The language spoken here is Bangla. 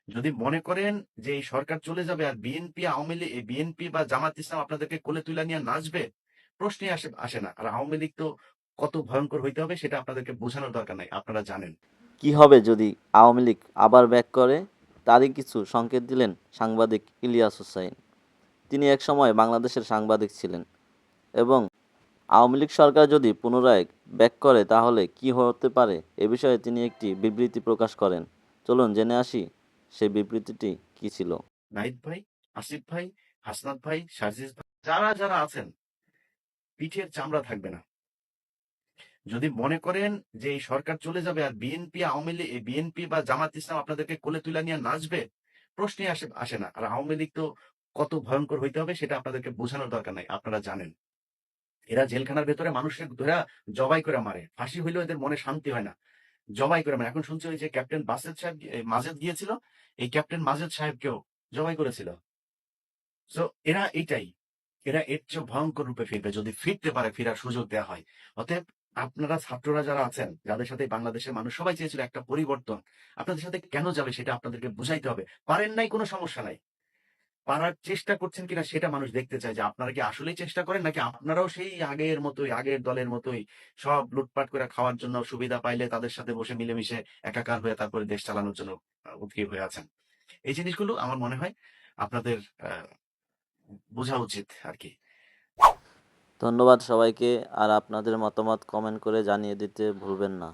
যদি মনে করেন যে এই সরকার চলে যাবে আর বিএনপি আওয়ামী লীগ বিএনপি বা জামাত ইসলাম আপনাদেরকে কোলে তুলে নিয়ে নাচবে, প্রশ্নই আসে না। আর আওয়ামী লীগ তো কত ভয়ঙ্কর হইতে হবে সেটা আপনাদেরকে বোঝানোর দরকার নাই, আপনারা জানেন। কি হবে যদি আওয়ামী লীগ আবার ব্যাক করে, তারই কিছু সংকেত দিলেন সাংবাদিক ইলিয়াস হোসাইন। তিনি একসময় বাংলাদেশের সাংবাদিক ছিলেন এবং আওয়ামী লীগ সরকার যদি পুনরায় ব্যাক করে তাহলে কি হতে পারে এ বিষয়ে তিনি একটি বিবৃতি প্রকাশ করেন। চলুন জেনে আসি সেই বিবৃতিটি কী ছিল। নাহিদ ভাই, আসিফ ভাই, হাসনাত ভাই, সার্জিস ভাই, যারা যারা আছেন, পিঠের চামড়া থাকবে না। যদি মনে করেন যে এই সরকার চলে যাবে আর বিএনপি আওয়ামী লীগ বিএনপি বা জামাত ইসলাম আপনাদেরকে কোলে তুলে নিয়ে নাচবে, প্রশ্নই আসে না। আর আওয়ামী লীগ তো কত ভয়ঙ্কর হইতে হবে সেটা আপনাদেরকে বোঝানোর দরকার নাই, আপনারা জানেন। এরা জেলখানার ভেতরে মানুষের ধরে জবাই করে মারে, ফাঁসি হইলেও এদের মনে শান্তি হয় না, জবাই করে মারে। এখন শুনছি ওই যে ক্যাপ্টেন বাসেদ সাহেব মাজেদ গিয়েছিল, এই ক্যাপ্টেন মাজেদ সাহেবকেও জবাই করেছিল। সো এরা এইটাই, এরা এর চেয়ে ভয়ঙ্কর রূপে ফিরবে যদি ফিরতে পারে, ফেরার সুযোগ দেওয়া হয়। অতএব আপনারা ছাত্ররা যারা আছেন, যাদের সাথে বাংলাদেশের মানুষ সবাই চেয়েছিল একটা পরিবর্তন, আপনাদের সাথে কেন যাবে সেটা আপনাদেরকে বুঝাইতে হবে। পারেন নাই, কোনো সমস্যা নাই। পারার চেষ্টা করছেন কিনা সেটা মানুষ দেখতে চায়, যে আপনারা কি আসলেই চেষ্টা করেন নাকি আপনারাও সেই আগের মতোই, আগের দলের মতোই সব লুটপাট করে খাওয়ার জন্য, সুবিধা পাইলে তাদের সাথে বসে মিলেমিশে একাকার হয়ে তারপরে দেশ চালানোর জন্য উদ্গ্রীব হয়ে আছেন। এই জিনিসগুলো আমার মনে হয় আপনাদের বোঝা উচিত আর কি। ধন্যবাদ সবাইকে, আর আপনাদের মতামত কমেন্ট করে জানিয়ে দিতে ভুলবেন না।